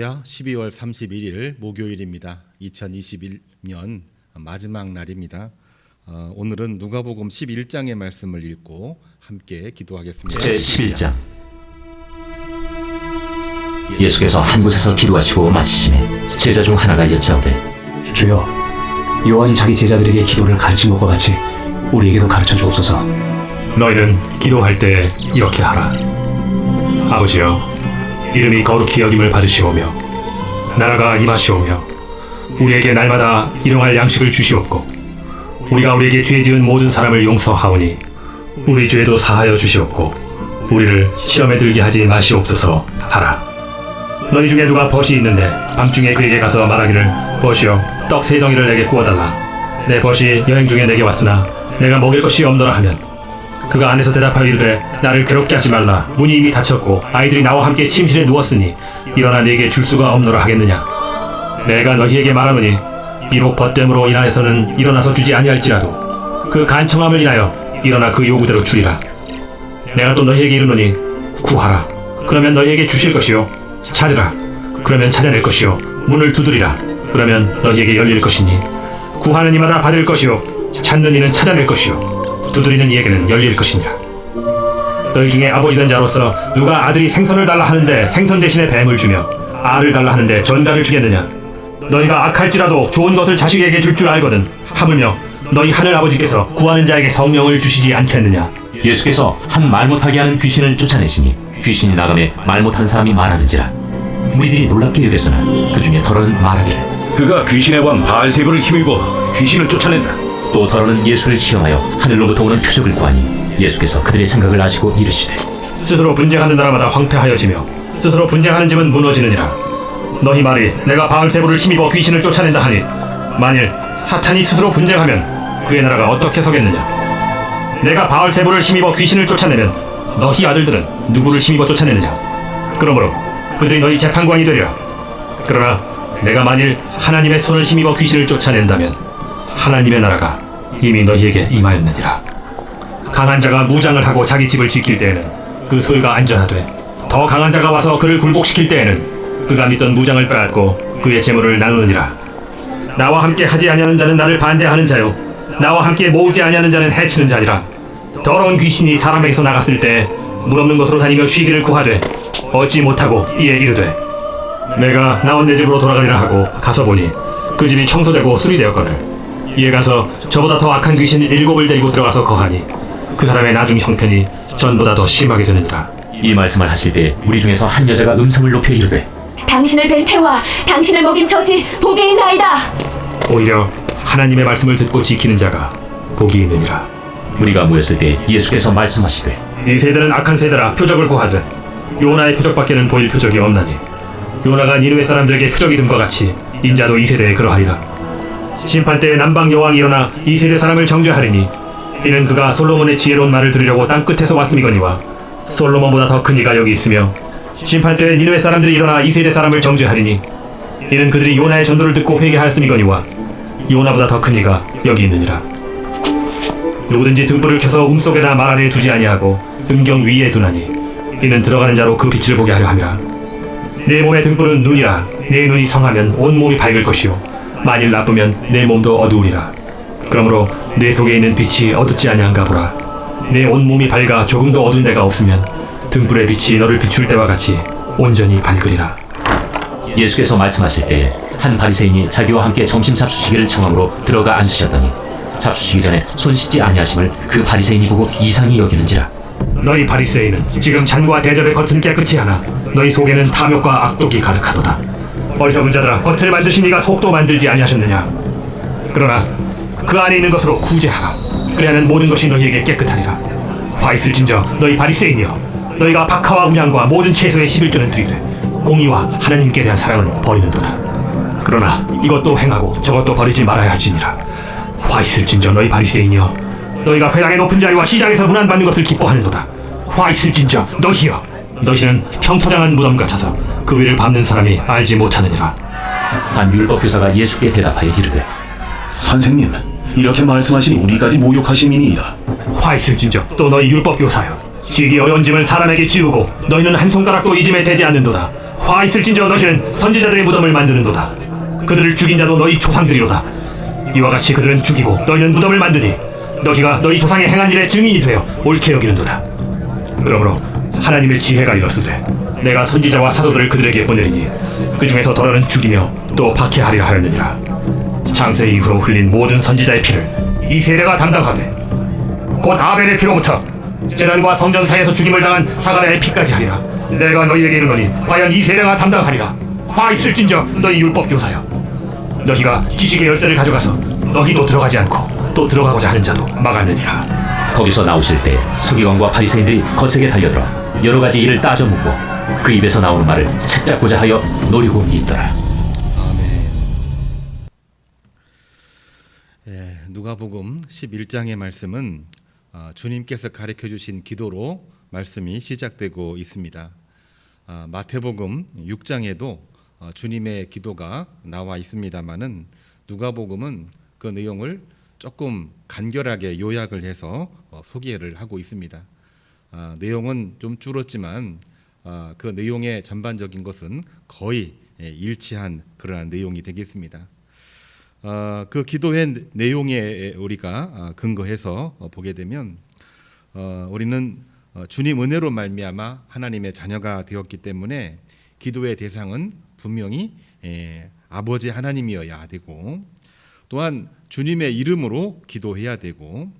할렐루야. 12월 31일 목요일입니다. 2021년 마지막 날입니다. 오늘은 누가복음 11장의 말씀을 읽고 함께 기도하겠습니다. 제11장. 예수께서 한 곳에서 기도하시고 마치시매 제자 중 하나가 여짜오되, 주여, 요한이 자기 제자들에게 기도를 가르친 것과 같이 우리에게도 가르쳐 주옵소서. 너희는 기도할 때 이렇게 하라. 아버지여, 이름이 거룩히 여김을 받으시오며 나라가 임하시오며 우리에게 날마다 일용할 양식을 주시옵고 우리가 우리에게 죄 지은 모든 사람을 용서하오니 우리 죄도 사하여 주시옵고 우리를 시험에 들게 하지 마시옵소서 하라. 너희 중에 누가 벗이 있는데 밤중에 그에게 가서 말하기를, 벗이여, 떡 3덩이를 내게 구워달라. 내 벗이 여행 중에 내게 왔으나 내가 먹일 것이 없노라 하면 그가 안에서 대답하여 이르되, 나를 괴롭게 하지 말라. 문이 이미 닫혔고 아이들이 나와 함께 침실에 누웠으니 일어나 네게 줄 수가 없노라 하겠느냐. 내가 너희에게 말하노니 비록 벗됨으로 인하여서는 일어나서 주지 아니할지라도 그 간청함을 인하여 일어나 그 요구대로 주리라. 내가 또 너희에게 이르노니 구하라, 그러면 너희에게 주실 것이요, 찾으라, 그러면 찾아낼 것이요, 문을 두드리라, 그러면 너희에게 열릴 것이니 구하는 이마다 받을 것이요, 찾는 이는 찾아낼 것이요, 두드리는 이에게는 열릴 것이니라. 너희 중에 아버지 된 자로서 누가 아들이 생선을 달라 하는데 생선 대신에 뱀을 주며 알을 달라 하는데 전갈을 주겠느냐. 너희가 악할지라도 좋은 것을 자식에게 줄 줄 알거든 하물며 너희 하늘 아버지께서 구하는 자에게 성령을 주시지 않겠느냐. 예수께서 한 말 못하게 하는 귀신을 쫓아내시니 귀신이 나가매 말 못한 사람이 말하는지라. 무리들이 놀랍게 여겼으나 그 중에 더러는 말하기를, 그가 귀신의 왕 바알세불을 힘입어 귀신을 쫓아낸다. 또 더러는 예수를 시험하여 하늘로부터 오는 표적을 구하니 예수께서 그들의 생각을 아시고 이르시되, 스스로 분쟁하는 나라마다 황폐하여지며 스스로 분쟁하는 집은 무너지느니라. 너희 말이 내가 바알세불을 힘입어 귀신을 쫓아낸다 하니 만일 사탄이 스스로 분쟁하면 그의 나라가 어떻게 서겠느냐. 내가 바알세불을 힘입어 귀신을 쫓아내면 너희 아들들은 누구를 힘입어 쫓아내느냐. 그러므로 그들이 너희 재판관이 되리라. 그러나 내가 만일 하나님의 손을 힘입어 귀신을 쫓아낸다면 하나님의 나라가 이미 너희에게 임하였느니라. 강한 자가 무장을 하고 자기 집을 지킬 때에는 그 소유가 안전하되 더 강한 자가 와서 그를 굴복시킬 때에는 그가 믿던 무장을 빼앗고 그의 재물을 나누느니라. 나와 함께 하지 아니하는 자는 나를 반대하는 자요, 나와 함께 모으지 아니하는 자는 해치는 자니라. 더러운 귀신이 사람에게서 나갔을 때 물 없는 곳으로 다니며 쉬기를 구하되 얻지 못하고 이에 이르되, 내가 나온 내 집으로 돌아가리라 하고 가서 보니 그 집이 청소되고 수리되었거늘 이에 가서 저보다 더 악한 귀신 7을 데리고 들어가서 거하니 그 사람의 나중 형편이 전보다 더 심하게 되느니라. 이 말씀을 하실 때 무리 중에서 한 여자가 음성을 높여 이르되, 당신을 뵌 태와 당신을 먹인 저지 복이 있나이다. 오히려 하나님의 말씀을 듣고 지키는 자가 복이 있느니라. 무리가 모였을 때 예수께서 말씀하시되, 이 세대는 악한 세대라 표적을 구하되 요나의 표적밖에는 보일 표적이 없나니 요나가 니느웨 사람들에게 표적이 됨과 같이 인자도 이 세대에 그러하리라. 심판 때에 남방 여왕이 일어나 이 세대 사람을 정죄하리니 이는 그가 솔로몬의 지혜로운 말을 들으려고 땅 끝에서 왔음이거니와 솔로몬보다 더 큰 이가 여기 있으며, 심판 때에 니느웨 사람들이 일어나 이 세대 사람을 정죄하리니 이는 그들이 요나의 전도를 듣고 회개하였음이거니와 요나보다 더 큰 이가 여기 있느니라. 누구든지 등불을 켜서 속에나 말 안에 두지 아니하고 등경 위에 두나니 이는 들어가는 자로 그 빛을 보게 하려 함이라. 내 몸의 등불은 눈이라. 내 눈이 성하면 온 몸이 밝을 것이요 만일 나쁘면 내 몸도 어두우리라. 그러므로 내 속에 있는 빛이 어둡지 아니한가 보라. 내 온 몸이 밝아 조금도 어두운 데가 없으면 등불의 빛이 너를 비출 때와 같이 온전히 밝으리라. 예수께서 말씀하실 때 한 바리새인이 자기와 함께 점심 잡수시기를 청함으로 들어가 앉으셨더니 잡수시기 전에 손 씻지 아니하심을 그 바리새인이 보고 이상히 여기는지라. 너희 바리새인은 지금 잔과 대접의 겉은 깨끗이 하나 너희 속에는 탐욕과 악독이 가득하도다. 어리석은 자들아, 겉을 만드신 이가 속도 만들지 아니하셨느냐. 그러나 그 안에 있는 것으로 구제하라. 그래야면 모든 것이 너희에게 깨끗하리라. 화 있을진저 너희 바리새인이여, 너희가 박하와 음양과 모든 채소의 11조는 드리되 공의와 하나님께 대한 사랑은 버리는도다. 그러나 이것도 행하고 저것도 버리지 말아야 할지니라. 화 있을진저 너희 바리새인이여, 너희가 회당의 높은 자리와 시장에서 문안받는 것을 기뻐하는도다. 화 있을진저 너희여, 너희는 평토장한 무덤 같아서 그 위를 밟는 사람이 알지 못하느니라. 한 율법교사가 예수께 대답하여 이르되, 선생님, 이렇게 말씀하시니 우리까지 모욕하심이니이다. 화 있을진저 또 너희 율법교사여, 지기 어려운 짐을 사람에게 지우고 너희는 한 손가락도 이 짐에 대지 않는도다. 화 있을진저 너희는 선지자들의 무덤을 만드는도다. 그들을 죽인 자도 너희 조상들이로다. 이와 같이 그들은 죽이고 너희는 무덤을 만드니 너희가 너희 조상의 행한 일의 증인이 되어 옳게 여기는도다. 그러므로 하나님의 지혜가 이렇으되 내가 선지자와 사도들을 그들에게 보내리니 그 중에서 더러는 죽이며 또 박해하리라 하였느니라. 창세 이후로 흘린 모든 선지자의 피를 이 세대가 담당하되 곧 아벨의 피로부터 제단과 성전 사이에서 죽임을 당한 사가랴의 피까지 하리라. 내가 너희에게 이르노니 과연 이 세대가 담당하리라. 화 있을진저 너희 율법 교사여, 너희가 지식의 열쇠를 가져가서 너희도 들어가지 않고 또 들어가고자 하는 자도 막았느니라. 거기서 나오실 때 서기관과 바리새인들이 거세게 달려들어 여러 가지 일을 따져 묻고 그 입에서 나오는 말을 책잡고자 하여 노리고 있더라. 예, 누가복음 11장의 말씀은 주님께서 가르쳐 주신 기도로 말씀이 시작되고 있습니다. 마태복음 6장에도 주님의 기도가 나와 있습니다마는 누가복음은 그 내용을 조금 간결하게 요약을 해서 소개를 하고 있습니다. 내용은 좀 줄었지만 그 내용의 전반적인 것은 거의 일치한 그러한 내용이 되겠습니다. 그 기도의 내용에 우리가 근거해서 보게 되면 우리는 주님 은혜로 말미암아 하나님의 자녀가 되었기 때문에 기도의 대상은 분명히 아버지 하나님이어야 되고, 또한 주님의 이름으로 기도해야 되고,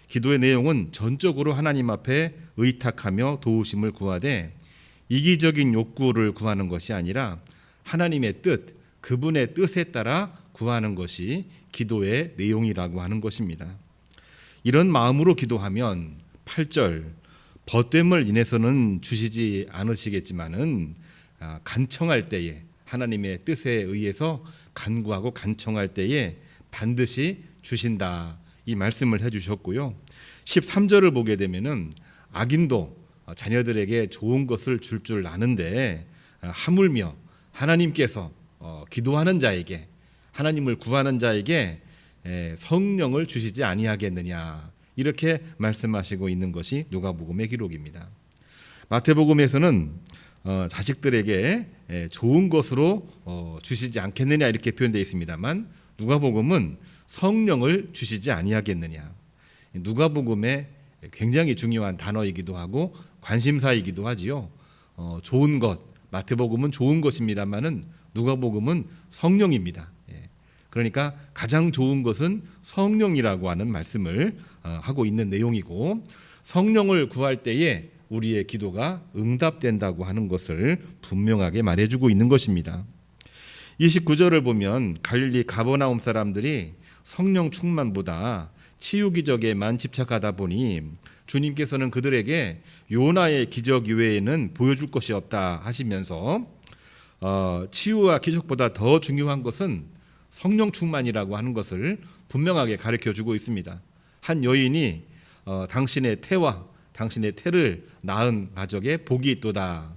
기도의 내용은 전적으로 하나님 앞에 의탁하며 도우심을 구하되 이기적인 욕구를 구하는 것이 아니라 하나님의 뜻, 그분의 뜻에 따라 구하는 것이 기도의 내용이라고 하는 것입니다. 이런 마음으로 기도하면 8절 벗됨을 인해서는 주시지 않으시겠지만은 간청할 때에 하나님의 뜻에 의해서 간구하고 간청할 때에 반드시 주신다, 이 말씀을 해주셨고요. 13절을 보게 되면은 악인도 자녀들에게 좋은 것을 줄 아는데 하물며 하나님께서 기도하는 자에게, 하나님을 구하는 자에게 성령을 주시지 아니하겠느냐, 이렇게 말씀하시고 있는 것이 누가복음의 기록입니다. 마태복음에서는 자식들에게 좋은 것으로 주시지 않겠느냐 이렇게 표현되어 있습니다만 누가복음은 성령을 주시지 아니하겠느냐, 누가복음의 굉장히 중요한 단어이기도 하고 관심사이기도 하지요. 좋은 것, 마태복음은 좋은 것입니다만은 누가복음은 성령입니다. 그러니까 가장 좋은 것은 성령이라고 하는 말씀을 하고 있는 내용이고, 성령을 구할 때에 우리의 기도가 응답된다고 하는 것을 분명하게 말해주고 있는 것입니다. 29절을 보면 갈릴리 가버나움 사람들이 성령 충만보다 치유 기적에만 집착하다 보니 주님께서는 그들에게 요나의 기적 이외에는 보여줄 것이 없다 하시면서 치유와 기적보다 더 중요한 것은 성령 충만이라고 하는 것을 분명하게 가르쳐주고 있습니다. 한 여인이 당신의 태와 당신의 태를 낳은 가족에 복이 있도다.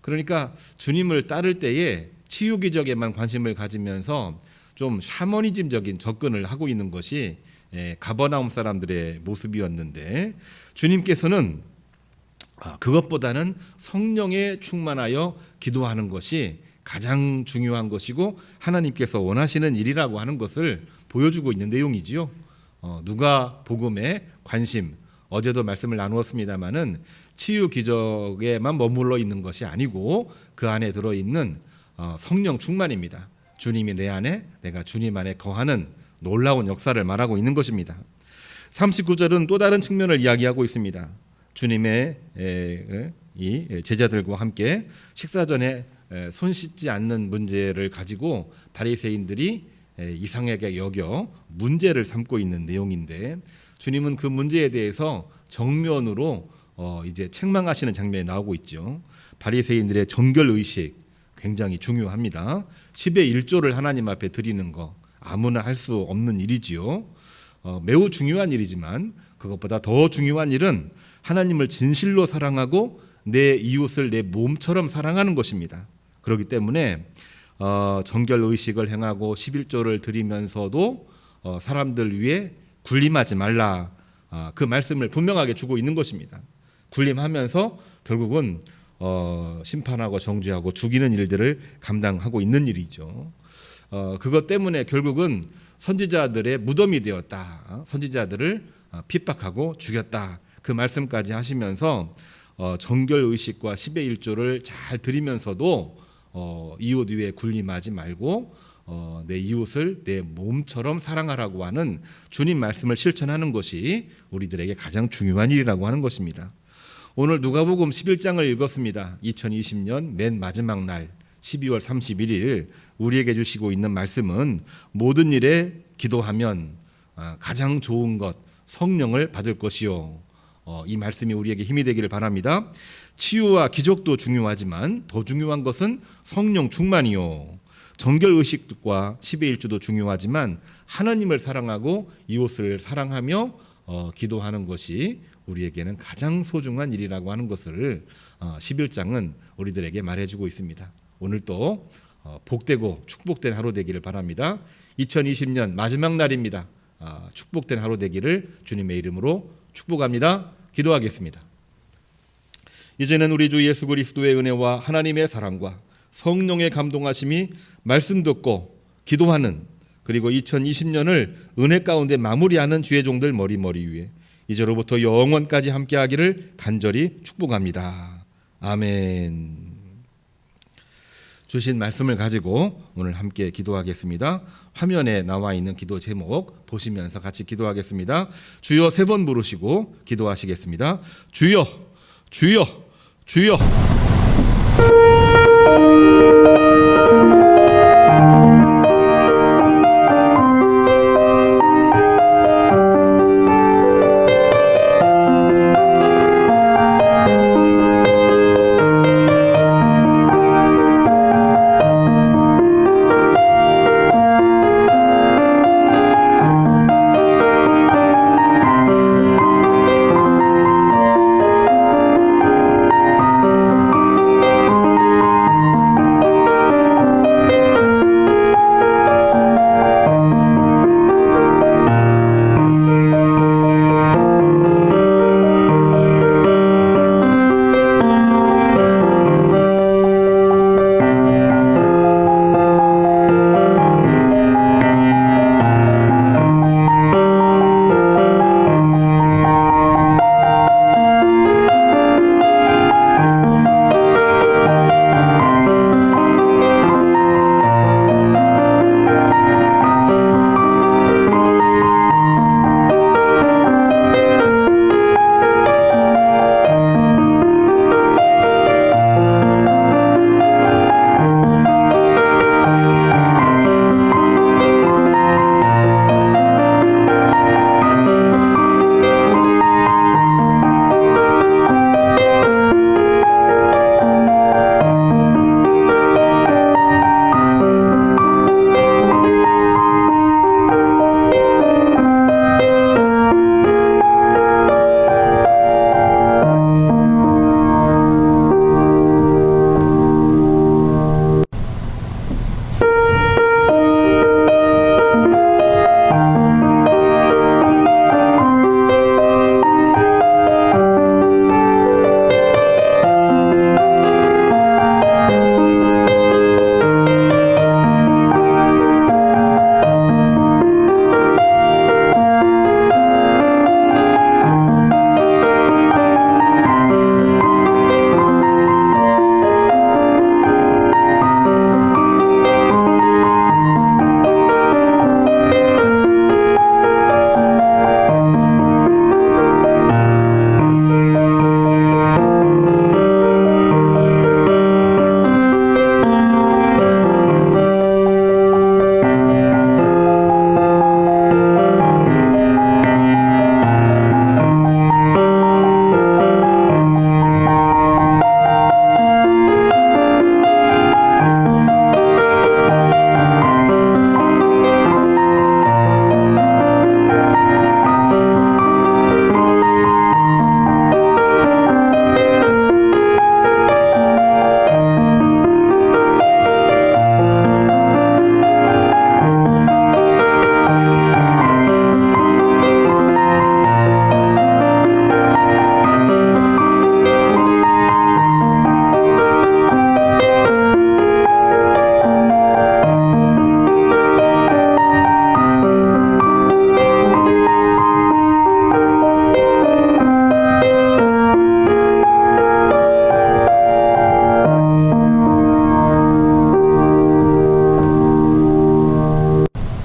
그러니까 주님을 따를 때에 치유 기적에만 관심을 가지면서 좀 샤머니즘적인 접근을 하고 있는 것이 가버나움 사람들의 모습이었는데, 주님께서는 그것보다는 성령에 충만하여 기도하는 것이 가장 중요한 것이고 하나님께서 원하시는 일이라고 하는 것을 보여주고 있는 내용이지요. 누가복음의 관심, 어제도 말씀을 나누었습니다마는 치유 기적에만 머물러 있는 것이 아니고 그 안에 들어있는 성령 충만입니다. 주님이 내 안에, 내가 주님 안에 거하는 놀라운 역사를 말하고 있는 것입니다. 39절은 또 다른 측면을 이야기하고 있습니다. 주님의 이 제자들과 함께 식사 전에 손 씻지 않는 문제를 가지고 바리새인들이 이상하게 여겨 문제를 삼고 있는 내용인데, 주님은 그 문제에 대해서 정면으로 이제 책망하시는 장면이 나오고 있죠. 바리새인들의 정결 의식 굉장히 중요합니다. 10의 1조를 하나님 앞에 드리는 거 아무나 할 수 없는 일이지요. 매우 중요한 일이지만 그것보다 더 중요한 일은 하나님을 진실로 사랑하고 내 이웃을 내 몸처럼 사랑하는 것입니다. 그렇기 때문에 정결 의식을 행하고 11조를 드리면서도 사람들 위해 군림하지 말라, 그 말씀을 분명하게 주고 있는 것입니다. 군림하면서 결국은 심판하고 정죄하고 죽이는 일들을 감당하고 있는 일이죠. 그것 때문에 결국은 선지자들의 무덤이 되었다. 선지자들을 핍박하고 죽였다. 그 말씀까지 하시면서 정결의식과 10의 1조를 잘 드리면서도 이웃 위에 군림하지 말고 내 이웃을 내 몸처럼 사랑하라고 하는 주님 말씀을 실천하는 것이 우리들에게 가장 중요한 일이라고 하는 것입니다. 오늘 누가복음 11장을 읽었습니다. 2020년 맨 마지막 날 12월 31일 우리에게 주시고 있는 말씀은 모든 일에 기도하면 가장 좋은 것 성령을 받을 것이요. 이 말씀이 우리에게 힘이 되기를 바랍니다. 치유와 기적도 중요하지만 더 중요한 것은 성령 충만이요. 정결의식과 10의 1조도 중요하지만 하나님을 사랑하고 이웃을 사랑하며 기도하는 것이 우리에게는 가장 소중한 일이라고 하는 것을 11장은 우리들에게 말해주고 있습니다. 오늘도 복되고 축복된 하루 되기를 바랍니다. 2020년 마지막 날입니다. 축복된 하루 되기를 주님의 이름으로 축복합니다. 기도하겠습니다. 이제는 우리 주 예수 그리스도의 은혜와 하나님의 사랑과 성령의 감동하심이 말씀 듣고 기도하는 그리고 2020년을 은혜 가운데 마무리하는 주의 종들 머리머리 위에 이제로부터 영원까지 함께하기를 간절히 축복합니다. 아멘. 주신 말씀을 가지고 오늘 함께 기도하겠습니다. 화면에 나와 있는 기도 제목 보시면서 같이 기도하겠습니다. 주여 3번 부르시고 기도하시겠습니다. 주여 주여 주여.